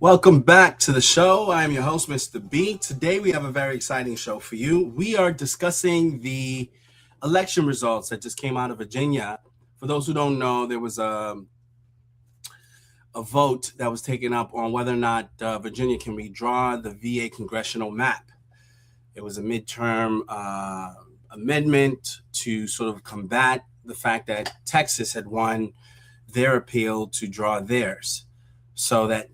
Welcome back to the show. I am your host, Mr. B. Today we have a very exciting show for you. We are discussing the election results that just came out of Virginia. For those who don't know, there was a vote that was taken up on whether or not Virginia can redraw the VA congressional map. It was a midterm amendment to sort of combat the fact that Texas had won their appeal to draw theirs, so that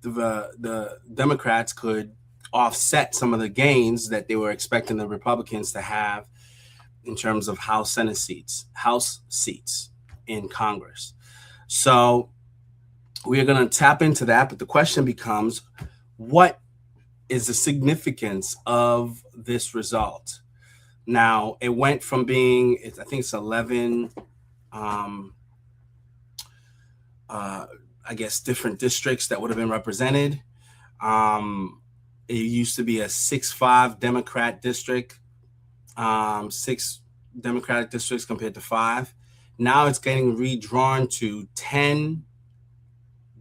the Democrats could offset some of the gains that they were expecting the Republicans to have in terms of House seats in Congress. So we are going to tap into that, but the question becomes, what is the significance of this result? Now, it went from being, I think it's 11, different districts that would have been represented. It used to be a 6-5 Democrat district, 6 Democratic districts compared to 5. Now it's getting redrawn to 10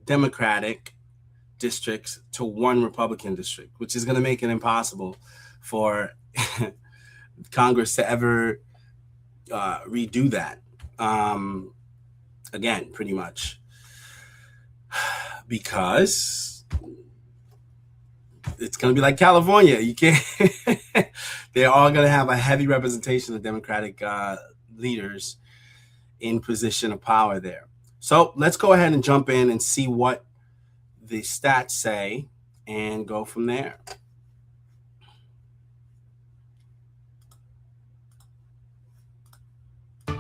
Democratic districts to 1 Republican district, which is going to make it impossible for Congress to ever redo that again, pretty much, because it's going to be like California. You can't. They're all going to have a heavy representation of Democratic leaders in position of power there. So let's go ahead and jump in and see what the stats say and go from there.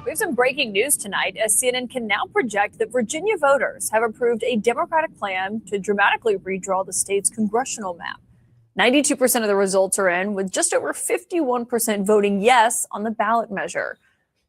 We have some breaking news tonight, as CNN can now project that Virginia voters have approved a Democratic plan to dramatically redraw the state's congressional map. 92% of the results are in, with just over 51% voting yes on the ballot measure.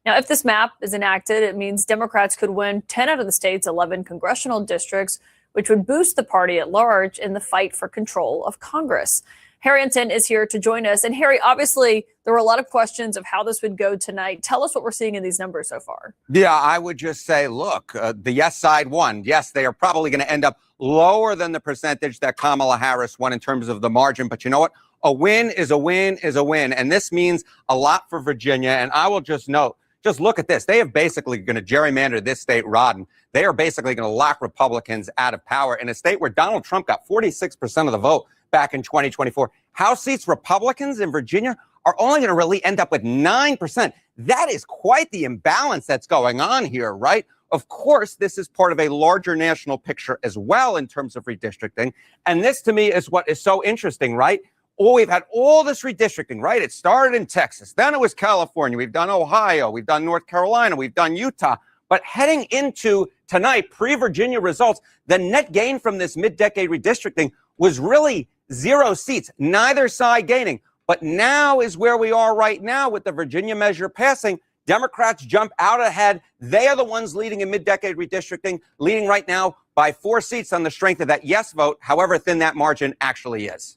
Now, if this map is enacted, it means Democrats could win 10 out of the state's 11 congressional districts, which would boost the party at large in the fight for control of Congress. Harrington is here to join us. And Harry, obviously, there were a lot of questions of how this would go tonight. Tell us what we're seeing in these numbers so far. Yeah, I would just say, look, the yes side won. Yes, they are probably going to end up lower than the percentage that Kamala Harris won in terms of the margin. But you know what? A win is a win is a win. And this means a lot for Virginia. And I will just note, just look at this. They have basically going to gerrymander this state rotten. They are basically going to lock Republicans out of power in a state where Donald Trump got 46% of the vote back in 2024. House seats Republicans in Virginia are only going to really end up with 9%. That is quite the imbalance that's going on here, right? Of course, this is part of a larger national picture as well in terms of redistricting. And this, to me, is what is so interesting, right? Oh, we've had all this redistricting, right? It started in Texas. Then it was California. We've done Ohio. We've done North Carolina. We've done Utah. But heading into tonight, pre-Virginia results, the net gain from this mid-decade redistricting was really 0 seats, neither side gaining. But now is where we are right now with the Virginia measure passing. Democrats jump out ahead. They are the ones leading in mid-decade redistricting, leading right now by 4 seats on the strength of that yes vote, however thin that margin actually is.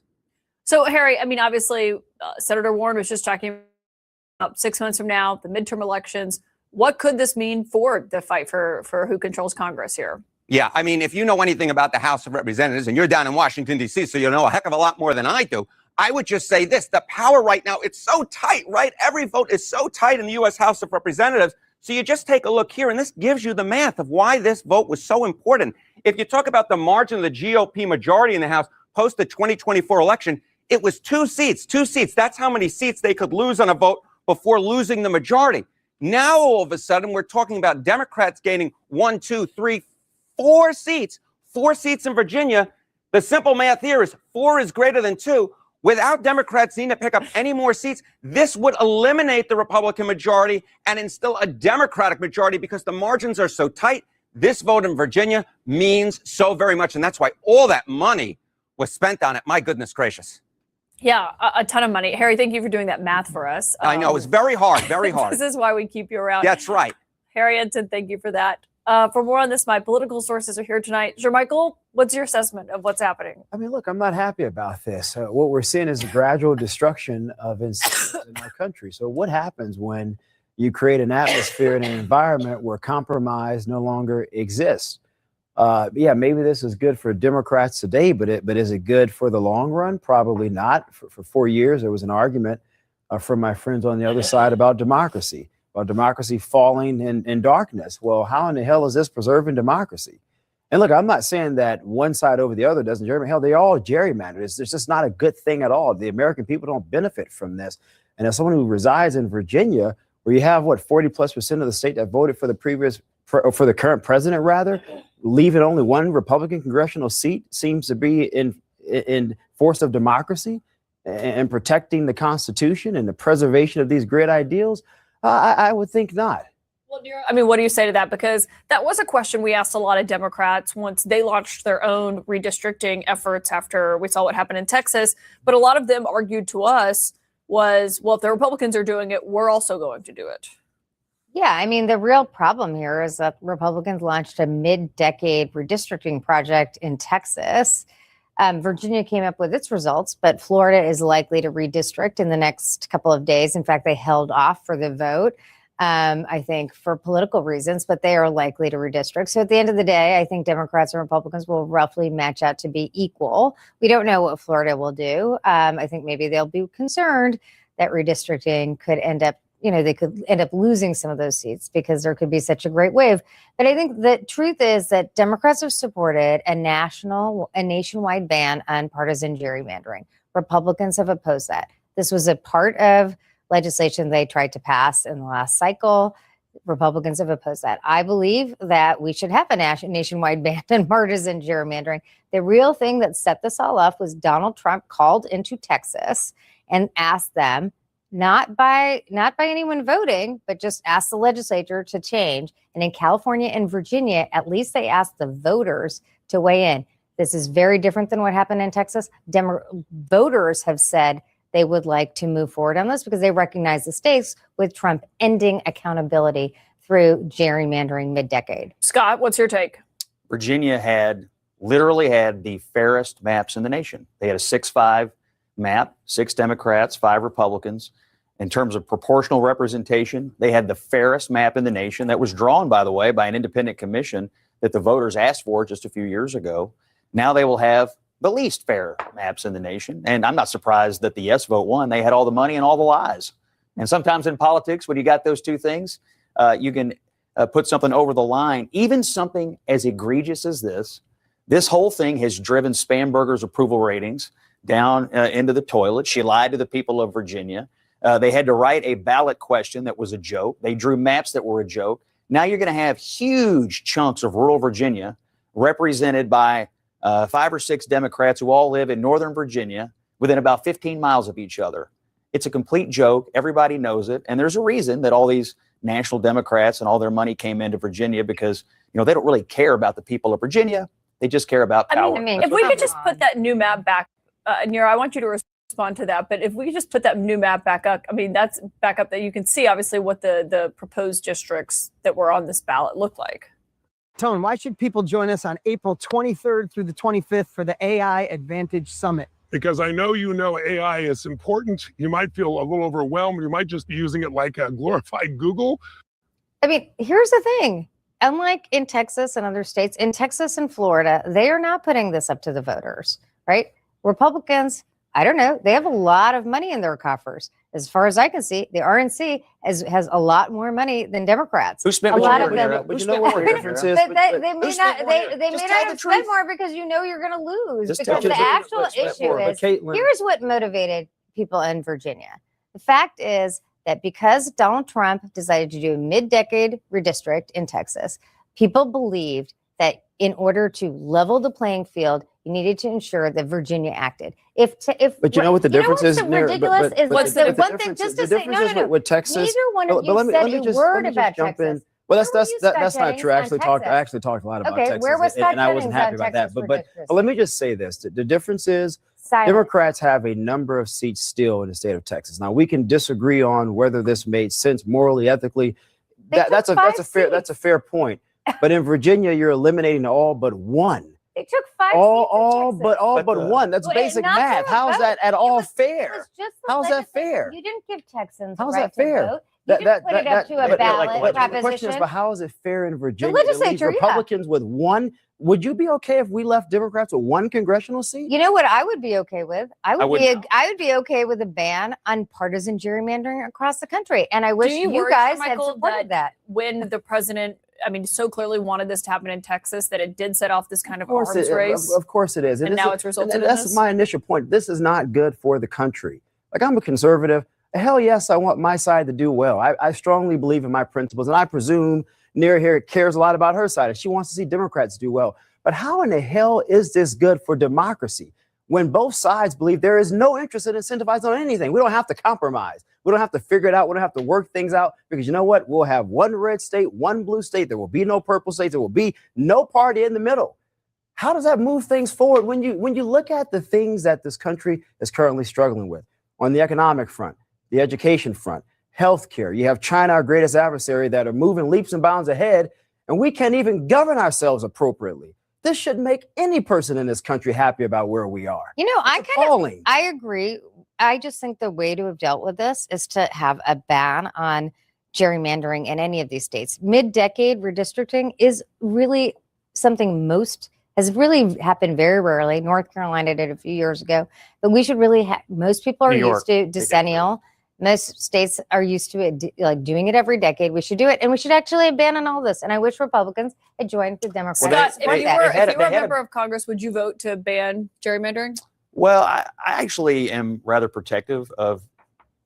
So, Harry, I mean, obviously, Senator Warren was just talking about 6 months from now, the midterm elections. What could this mean for the fight for who controls Congress here? Yeah, I mean, if you know anything about the House of Representatives, and you're down in Washington, D.C., so you know a heck of a lot more than I do, I would just say this. The power right now, it's so tight, right? Every vote is so tight in the U.S. House of Representatives. So you just take a look here, and this gives you the math of why this vote was so important. If you talk about the margin of the GOP majority in the House post the 2024 election, it was 2 seats, 2 seats. That's how many seats they could lose on a vote before losing the majority. Now, all of a sudden, we're talking about Democrats gaining 1, 2, 3, 4 seats, 4 seats in Virginia. The simple math here is 4 is greater than 2. Without Democrats needing to pick up any more seats, this would eliminate the Republican majority and instill a Democratic majority because the margins are so tight. This vote in Virginia means so very much. And that's why all that money was spent on it. My goodness gracious. Yeah, a ton of money. Harry, thank you for doing that math for us. I know, it's very hard, very hard. This is why we keep you around. That's right. Harrington, thank you for that. For more on this, my political sources are here tonight. Jermichael, what's your assessment of what's happening? I mean, look, I'm not happy about this. What we're seeing is a gradual destruction of institutions in our country. So what happens when you create an atmosphere and an environment where compromise no longer exists? Yeah, maybe this is good for Democrats today, but is it good for the long run? Probably not. For 4 years, there was an argument from my friends on the other side about democracy falling in darkness. Well, how in the hell is this preserving democracy? And look, I'm not saying that one side over the other doesn't gerrymander. Hell, they all gerrymander. It's just not a good thing at all. The American people don't benefit from this. And as someone who resides in Virginia, where you have 40+% of the state that voted for for the current president, rather, leaving only one Republican congressional seat seems to be in force of democracy and protecting the Constitution and the preservation of these great ideals. I would think not. Well, I mean, what do you say to that? Because that was a question we asked a lot of Democrats once they launched their own redistricting efforts after we saw what happened in Texas. But a lot of them argued to us was, well, if the Republicans are doing it, we're also going to do it. Yeah, I mean, the real problem here is that Republicans launched a mid-decade redistricting project in Texas. Virginia came up with its results, but Florida is likely to redistrict in the next couple of days. In fact, they held off for the vote. I think for political reasons, but they are likely to redistrict. So at the end of the day, I think Democrats and Republicans will roughly match out to be equal. We don't know what Florida will do. I think maybe they'll be concerned that redistricting could end up, they could end up losing some of those seats because there could be such a great wave. But I think the truth is that Democrats have supported a nationwide ban on partisan gerrymandering. Republicans have opposed that. This was a part of legislation they tried to pass in the last cycle. Republicans have opposed that. I believe that we should have a nationwide ban on partisan gerrymandering. The real thing that set this all up was Donald Trump called into Texas and asked them, not by anyone voting, but just asked the legislature to change. And in California and Virginia, at least they asked the voters to weigh in. This is very different than what happened in Texas. Voters have said they would like to move forward on this because they recognize the stakes with Trump ending accountability through gerrymandering mid-decade. Scott, what's your take? Virginia literally had the fairest maps in the nation. They had a 6-5 map, 6 Democrats, 5 Republicans. In terms of proportional representation, they had the fairest map in the nation that was drawn, by the way, by an independent commission that the voters asked for just a few years ago. Now they will have the least fair maps in the nation. And I'm not surprised that the yes vote won. They had all the money and all the lies. And sometimes in politics, when you got those two things, you can put something over the line. Even something as egregious as this whole thing has driven Spamberger's approval ratings down into the toilet. She lied to the people of Virginia. They had to write a ballot question that was a joke. They drew maps that were a joke. Now you're going to have huge chunks of rural Virginia represented by 5 or 6 Democrats who all live in Northern Virginia within about 15 miles of each other. It's a complete joke. Everybody knows it. And there's a reason that all these national Democrats and all their money came into Virginia because, they don't really care about the people of Virginia. They just care about power. I mean, if we could just put that new map back, Nira, I want you to respond to that. But if we could just put that new map back up, that's back up that you can see, obviously, what the proposed districts that were on this ballot look like. Tone, why should people join us on April 23rd through the 25th for the AI Advantage Summit? Because I know AI is important. You might feel a little overwhelmed. You might just be using it like a glorified Google. I mean, here's the thing. Unlike in Texas and other states, in Texas and Florida, they are not putting this up to the voters, right? Republicans, I don't know, they have a lot of money in their coffers. As far as I can see, the RNC has a lot more money than Democrats. Who spent a more? lot of them? But you know what the difference is? They may not have truth. spent more because you're going to lose. Just Because tell the the actual truth. issue is, here's what motivated people in Virginia. The fact is that because Donald Trump decided to do a mid-decade redistrict in Texas, people believed that in order to level the playing field, you needed to ensure that Virginia acted. But you know what the difference is? Ridiculous is what's the one thing. Just to say, no. With Texas, neither one of you said a word about Texas. Well, that's not true. I actually talked a lot about Texas, where was and I wasn't happy about that. But let me just say this: the difference is Democrats have a number of seats still in the state of Texas. Now we can disagree on whether this made sense morally, ethically. That's a fair point. But in Virginia, you're eliminating all but one. They took 5 all seats but one. That's basic math. How's that at all fair? How's that fair? You didn't give Texans How's the right that fair? to vote. You didn't put it up to a ballot The proposition. question is, but how is it fair in Virginia? The legislature, Republicans with one would you be okay if we left Democrats with one congressional seat? You know what I would be okay with? I would wouldn't. be okay with a ban on partisan gerrymandering across the country. And I wish you you worry, guys had Michael, supported that. when the president, I mean, so clearly wanted this to happen in Texas that it did set off this kind of Of course arms race. Of course it is. And now it's resulted in that's this? my initial point. This is not good for the country. Like, I'm a conservative. Hell yes, I want my side to do well. I strongly believe in my principles, and I presume Near here cares a lot about her side, and she wants to see Democrats do well. But how in the hell is this good for democracy when both sides believe there is no interest in incentivizing on anything? We don't have to compromise. We don't have to figure it out. We don't have to work things out, because you know what? We'll have one red state, one blue state. There will be no purple states. There will be no party in the middle. How does that move things forward when you look at the things that this country is currently struggling with on the economic front, the education front, healthcare? You have China, our greatest adversary, that are moving leaps and bounds ahead, and we can't even govern ourselves appropriately. This should make any person in this country happy about where we are. You know, Appalling. I agree. I just think the way to have dealt with this is to have a ban on gerrymandering in any of these states. Mid-decade redistricting is really something has really happened very rarely. North Carolina did a few years ago, but we should really most people are used to decennial. Most states are used to it, like doing it every decade. We should do it, and we should actually abandon all this. And I wish Republicans had joined the Democrats. Scott, if you were a member of Congress, would you vote to ban gerrymandering? Well, I actually am rather protective of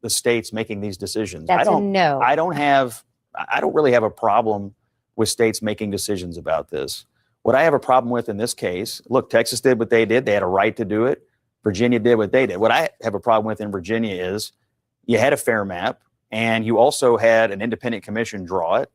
the states making these decisions. That's a no. I don't really have a problem with states making decisions about this. What I have a problem with in this case, look, Texas did what they did. They had a right to do it. Virginia did what they did. What I have a problem with in Virginia is you had a fair map, and you also had an independent commission draw it,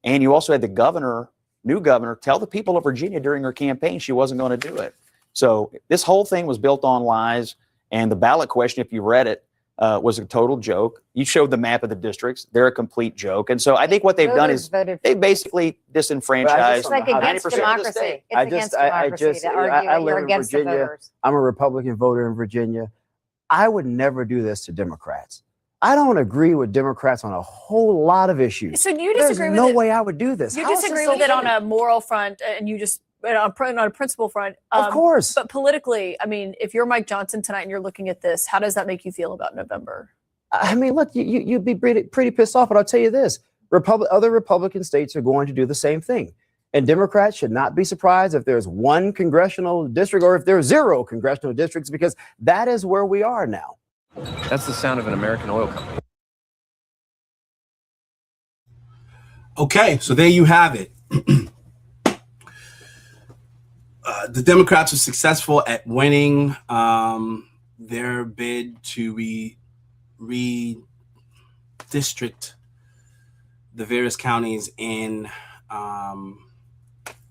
and you also had the new governor, tell the people of Virginia during her campaign she wasn't going to do it. So this whole thing was built on lies, and the ballot question, if you read it, was a total joke. You showed the map of the districts; they're a complete joke. And so I think what they've done is they basically disenfranchised 90% of the state. It's against democracy to argue that you're against the voters. I'm a Republican voter in Virginia. I would never do this to Democrats. I don't agree with Democrats on a whole lot of issues. So you disagree There's with no it? way I would do this. You disagree with it on a moral front, and you just on a principle front. Of course. But politically, I mean, if you're Mike Johnson tonight and you're looking at this, how does that make you feel about November? I mean, look, you'd be pretty pissed off, but I'll tell you this. Other Republican states are going to do the same thing. And Democrats should not be surprised if there's one congressional district or if there's 0 congressional districts, because that is where we are now. That's the sound of an American oil company. Okay, so there you have it. The Democrats were successful at winning their bid to redistrict the various counties in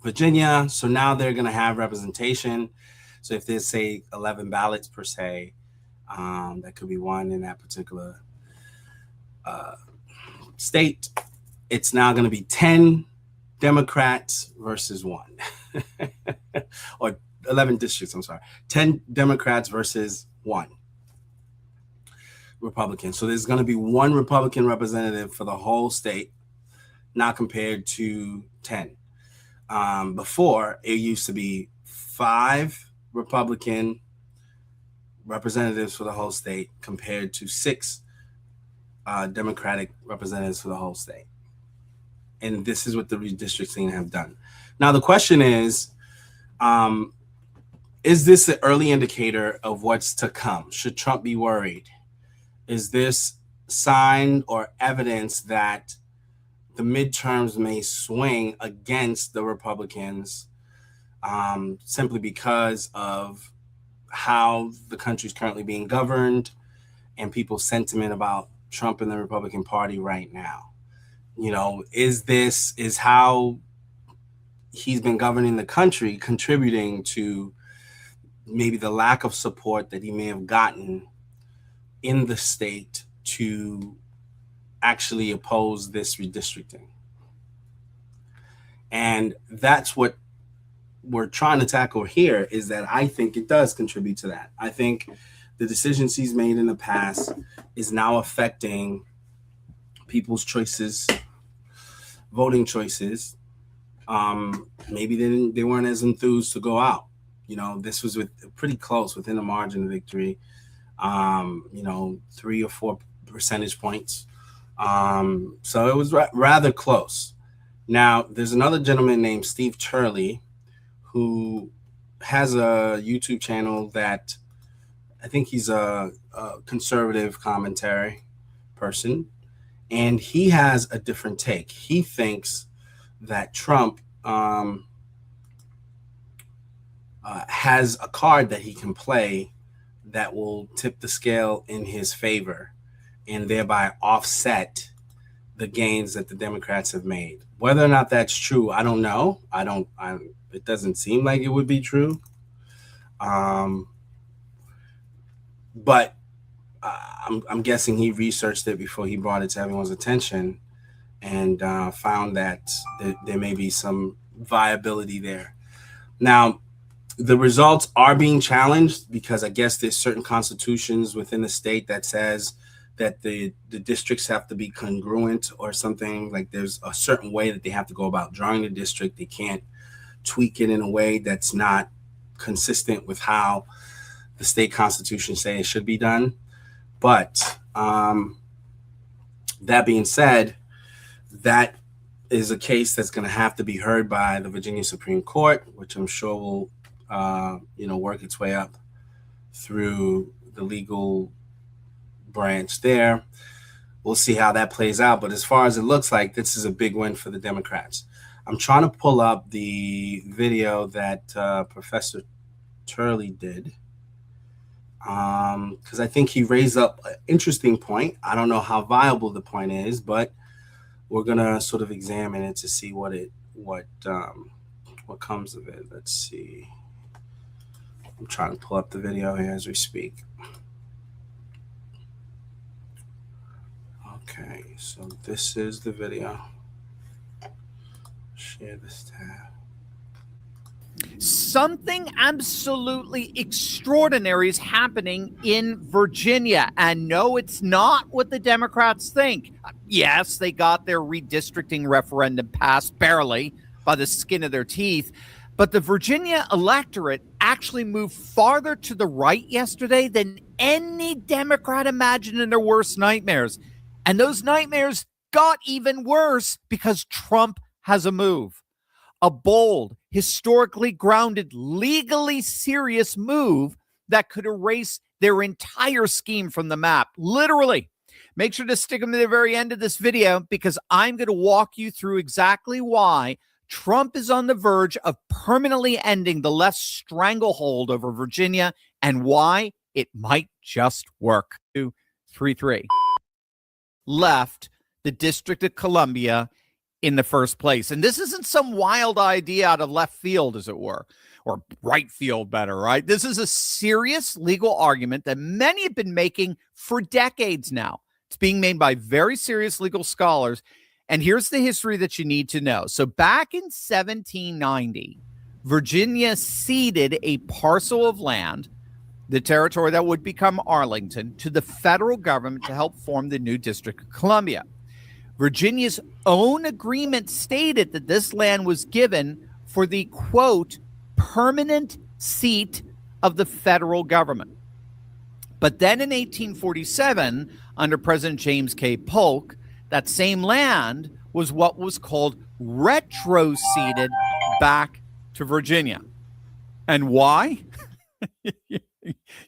Virginia. So now they're going to have representation. So if there's, say, 11 ballots per se, that could be one in that particular state. It's now going to be 10 Democrats versus 1. Or 11 districts, I'm sorry. 10 Democrats versus 1 Republican. So there's going to be 1 Republican representative for the whole state, now compared to 10. Before, it used to be 5 Republican representatives for the whole state compared to 6 Democratic representatives for the whole state. And this is what the redistricting have done. Now, the question is this an early indicator of what's to come? Should Trump be worried? Is this sign or evidence that the midterms may swing against the Republicans simply because of how the country is currently being governed and people's sentiment about Trump and the Republican Party right now? You know, is how he's been governing the country contributing to maybe the lack of support that he may have gotten in the state to actually oppose this redistricting? And that's what we're trying to tackle here, is that I think it does contribute to that. I think the decisions he's made in the past is now affecting people's choices, voting choices, maybe they weren't as enthused to go out. You know, this was pretty close within the margin of victory. 3 or 4 percentage points. So it was rather close. Now, there's another gentleman named Steve Turley who has a YouTube channel that I think he's a conservative commentary person, and he has a different take. He thinks that Trump has a card that he can play that will tip the scale in his favor and thereby offset the gains that the Democrats have made. Whether or not that's true, I don't know. It doesn't seem like it would be true. But I'm guessing he researched it before he brought it to everyone's attention and found that there may be some viability there. Now, the results are being challenged because I guess there's certain constitutions within the state that says that the districts have to be congruent or something. Like there's a certain way that they have to go about drawing the district. They can't tweak it in a way that's not consistent with how the state constitution say it should be done. But that being said, that is a case that's going to have to be heard by the Virginia Supreme Court, which I'm sure will work its way up through the legal branch there. We'll see how that plays out. But as far as it looks like, this is a big win for the Democrats. I'm trying to pull up the video that Professor Turley did because I think he raised up an interesting point. I don't know how viable the point is, but we're gonna sort of examine it to see what comes of it. Let's see. I'm trying to pull up the video here as we speak. Okay, so this is the video. Share this tab. Something absolutely extraordinary is happening in Virginia. And no, it's not what the Democrats think. Yes, they got their redistricting referendum passed barely by the skin of their teeth. But the Virginia electorate actually moved farther to the right yesterday than any Democrat imagined in their worst nightmares. And those nightmares got even worse because Trump has a move. A bold, historically grounded, legally serious move that could erase their entire scheme from the map. Literally. Make sure to stick them to the very end of this video because I'm going to walk you through exactly why Trump is on the verge of permanently ending the left's stranglehold over Virginia and why it might just work. 2, 3, 3. Left the District of Columbia in the first place. And this isn't some wild idea out of left field, as it were, or right field better, right? This is a serious legal argument that many have been making for decades now. It's being made by very serious legal scholars. And here's the history that you need to know. So back in 1790, Virginia ceded a parcel of land, the territory that would become Arlington, to the federal government to help form the new District of Columbia. Virginia's own agreement stated that this land was given for the, quote, permanent seat of the federal government. But then in 1847, under President James K. Polk, that same land was what was called retroceded back to Virginia. And why?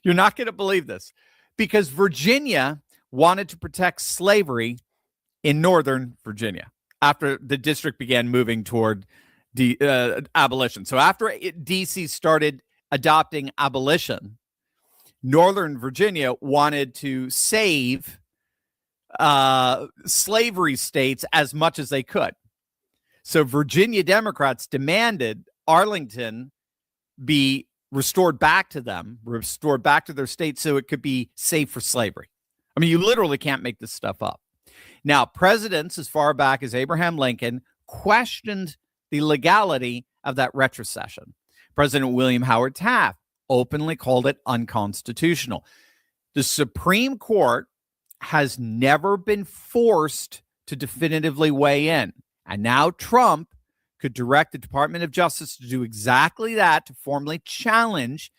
You're not going to believe this. Because Virginia wanted to protect slavery in Northern Virginia after the district began moving toward abolition. So after D.C. started adopting abolition, Northern Virginia wanted to save slavery states as much as they could. So Virginia Democrats demanded Arlington be restored back to them, restored back to their state so it could be safe for slavery. I mean, you literally can't make this stuff up. Now, presidents as far back as Abraham Lincoln questioned the legality of that retrocession. President William Howard Taft openly called it unconstitutional. The Supreme Court has never been forced to definitively weigh in. And now Trump could direct the Department of Justice to do exactly that, to formally challenge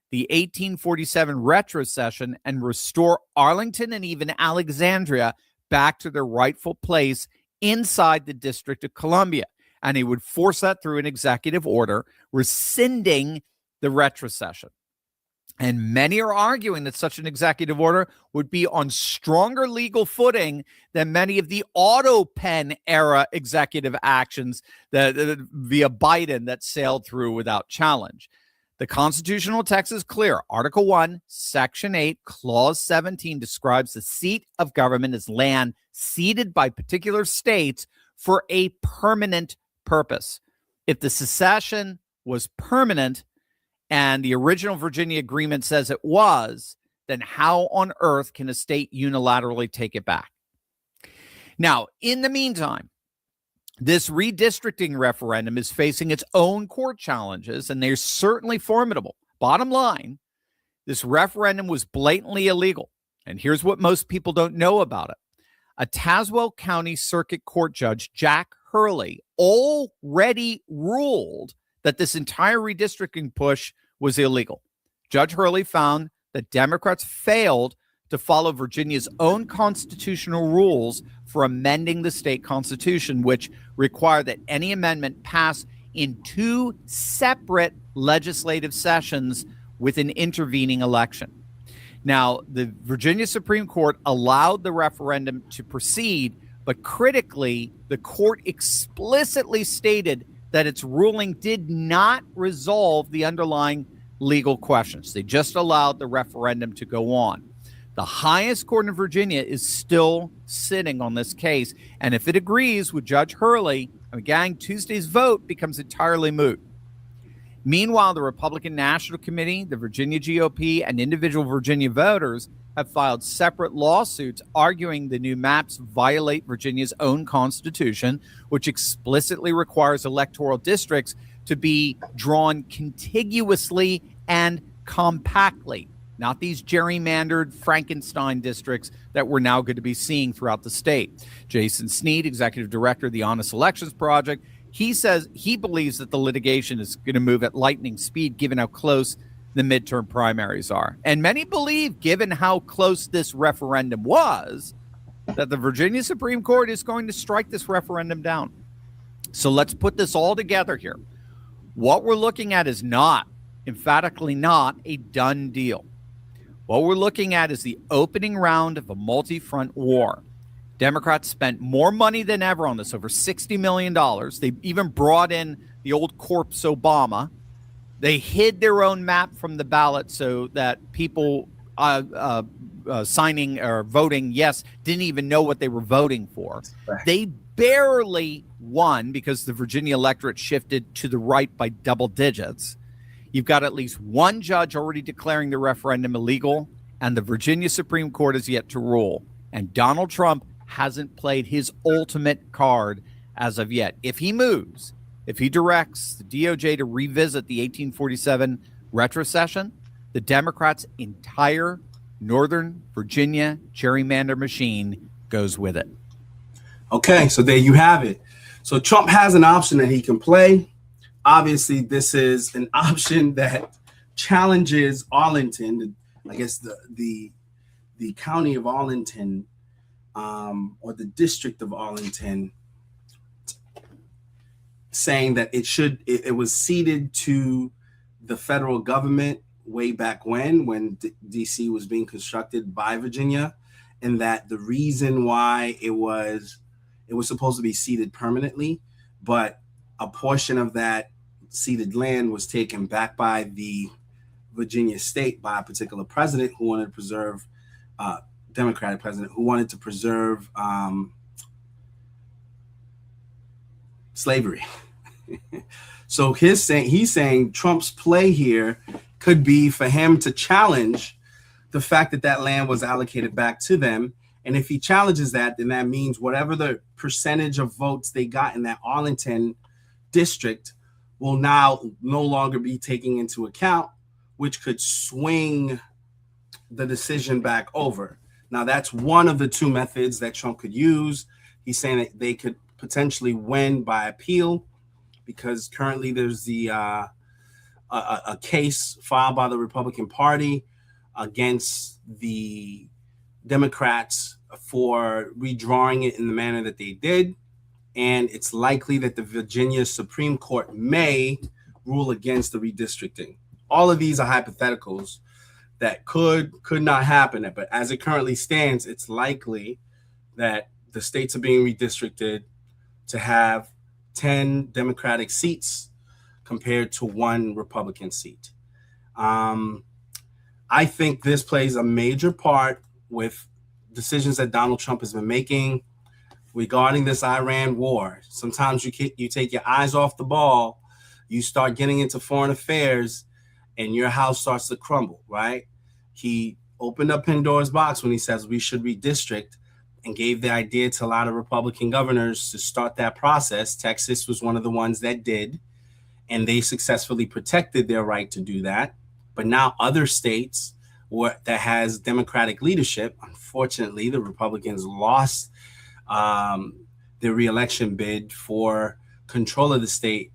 the 1847 retrocession and restore Arlington and even Alexandria back to their rightful place inside the District of Columbia. And he would force that through an executive order rescinding the retrocession. And many are arguing that such an executive order would be on stronger legal footing than many of the auto pen era executive actions that via Biden that sailed through without challenge. The constitutional text is clear. Article 1, Section 8, Clause 17 describes the seat of government as land ceded by particular states for a permanent purpose. If the secession was permanent, and the original Virginia agreement says it was, then how on earth can a state unilaterally take it back? Now, in the meantime, this redistricting referendum is facing its own court challenges, and they're certainly formidable. Bottom line, this referendum was blatantly illegal. And here's what most people don't know about it. A Tazewell County Circuit Court Judge, Jack Hurley, already ruled that this entire redistricting push was illegal. Judge Hurley found that Democrats failed to follow Virginia's own constitutional rules for amending the state constitution, which require that any amendment pass in 2 separate legislative sessions with an intervening election. Now, the Virginia Supreme Court allowed the referendum to proceed, but critically, the court explicitly stated that its ruling did not resolve the underlying legal questions. They just allowed the referendum to go on. The highest court in Virginia is still sitting on this case, and if it agrees with Judge Hurley, gang, Tuesday's vote becomes entirely moot. Meanwhile, the Republican National Committee, the Virginia GOP, and individual Virginia voters have filed separate lawsuits arguing the new maps violate Virginia's own constitution, which explicitly requires electoral districts to be drawn contiguously and compactly, not these gerrymandered Frankenstein districts that we're now going to be seeing throughout the state. Jason Sneed, executive director of the Honest Elections Project, he says he believes that the litigation is going to move at lightning speed given how close the midterm primaries are. And many believe, given how close this referendum was, that the Virginia Supreme Court is going to strike this referendum down. So let's put this all together here. What we're looking at is not, emphatically not, a done deal. What we're looking at is the opening round of a multi-front war. Democrats spent more money than ever on this, over $60 million. They even brought in the old corpse Obama. They hid their own map from the ballot so that people signing or voting yes didn't even know what they were voting for. Right. They barely won because the Virginia electorate shifted to the right by double digits. You've got at least one judge already declaring the referendum illegal, and the Virginia Supreme Court is yet to rule. And Donald Trump hasn't played his ultimate card as of yet. If he moves, if he directs the DOJ to revisit the 1847 retrocession, the Democrats' entire Northern Virginia gerrymander machine goes with it. Okay, so there you have it. So Trump has an option that he can play. Obviously, this is an option that challenges Arlington, I guess the county of Arlington, or the district of Arlington, saying that it was ceded to the federal government way back when DC was being constructed by Virginia, and that the reason why it was supposed to be ceded permanently, but a portion of that ceded land was taken back by the Virginia state by a particular president who wanted to preserve, Democratic president who wanted to preserve slavery. So he's saying Trump's play here could be for him to challenge the fact that that land was allocated back to them. And if he challenges that, then that means whatever the percentage of votes they got in that Arlington district will now no longer be taken into account, which could swing the decision back over. Now, that's one of the two methods that Trump could use. He's saying that they could potentially win by appeal, because currently there's a case filed by the Republican Party against the Democrats for redrawing it in the manner that they did. And it's likely that the Virginia Supreme Court may rule against the redistricting. All of these are hypotheticals that could not happen. But as it currently stands, it's likely that the states are being redistricted to have 10 Democratic seats compared to 1 Republican seat. I think this plays a major part with decisions that Donald Trump has been making regarding this Iran war. Sometimes you take your eyes off the ball, you start getting into foreign affairs, and your house starts to crumble, right? He opened up Pandora's box when he says we should redistrict and gave the idea to a lot of Republican governors to start that process. Texas was one of the ones that did, and they successfully protected their right to do that. But now other states that has Democratic leadership, unfortunately, the Republicans lost their reelection bid for control of the state,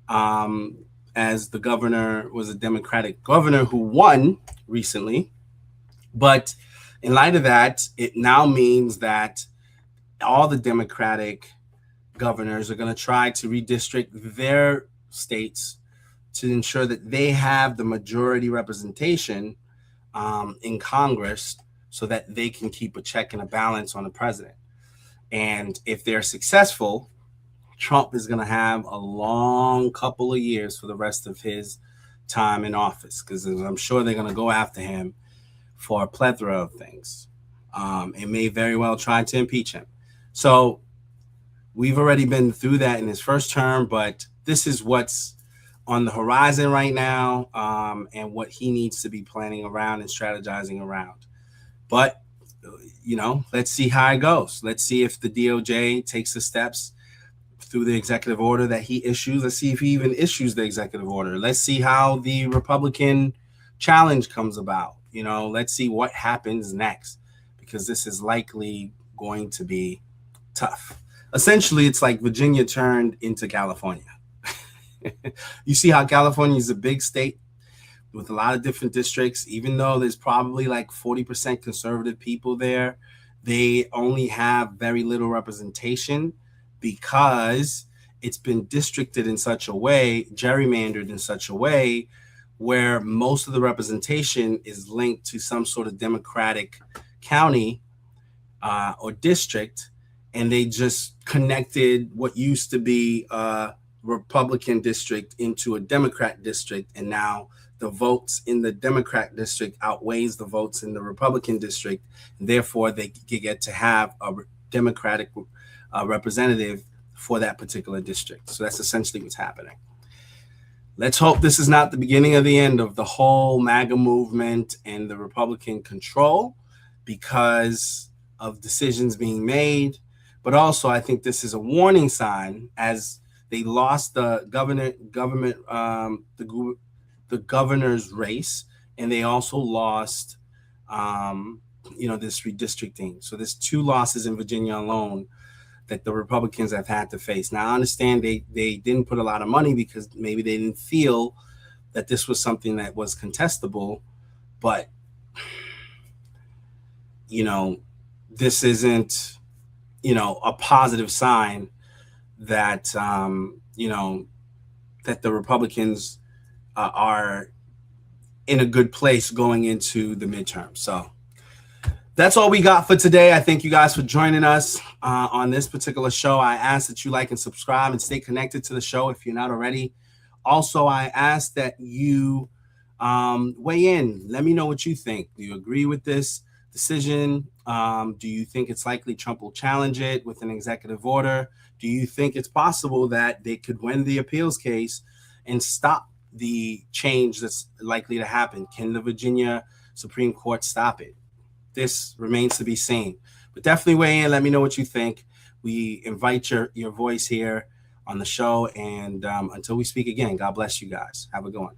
as the governor was a Democratic governor who won recently. But in light of that, it now means that all the Democratic governors are going to try to redistrict their states to ensure that they have the majority representation in Congress so that they can keep a check and a balance on the president. And if they're successful, Trump is going to have a long couple of years for the rest of his time in office, because I'm sure they're going to go after him for a plethora of things, and may very well try to impeach him. So we've already been through that in his first term, but this is what's on the horizon right now, and what he needs to be planning around and strategizing around. But, let's see how it goes. Let's see if the DOJ takes the steps through the executive order that he issues. Let's see if he even issues the executive order. Let's see how the Republican challenge comes about. Let's see what happens next, because this is likely going to be tough. Essentially, it's like Virginia turned into California. You see how California is a big state with a lot of different districts. Even though there's probably like 40% conservative people there, they only have very little representation because it's been districted in such a way, gerrymandered in such a way, where most of the representation is linked to some sort of Democratic county or district, and they just connected what used to be a Republican district into a Democrat district, and now the votes in the Democrat district outweighs the votes in the Republican district, and therefore they get to have a Democratic representative for that particular district. So that's essentially what's happening. Let's hope this is not the beginning of the end of the whole MAGA movement and the Republican control because of decisions being made. But also, I think this is a warning sign, as they lost the governor's race, and they also lost, this redistricting. So there's 2 losses in Virginia alone that the Republicans have had to face. Now, I understand they didn't put a lot of money because maybe they didn't feel that this was something that was contestable, but, this isn't, a positive sign that, that the Republicans are in a good place going into the midterm. So that's all we got for today. I thank you guys for joining us on this particular show. I ask that you like and subscribe and stay connected to the show if you're not already. Also, I ask that you weigh in. Let me know what you think. Do you agree with this decision? Do you think it's likely Trump will challenge it with an executive order? Do you think it's possible that they could win the appeals case and stop the change that's likely to happen? Can the Virginia Supreme Court stop it? This remains to be seen, but definitely weigh in. Let me know what you think. We invite your voice here on the show, and until we speak again, God bless you guys. Have a good one.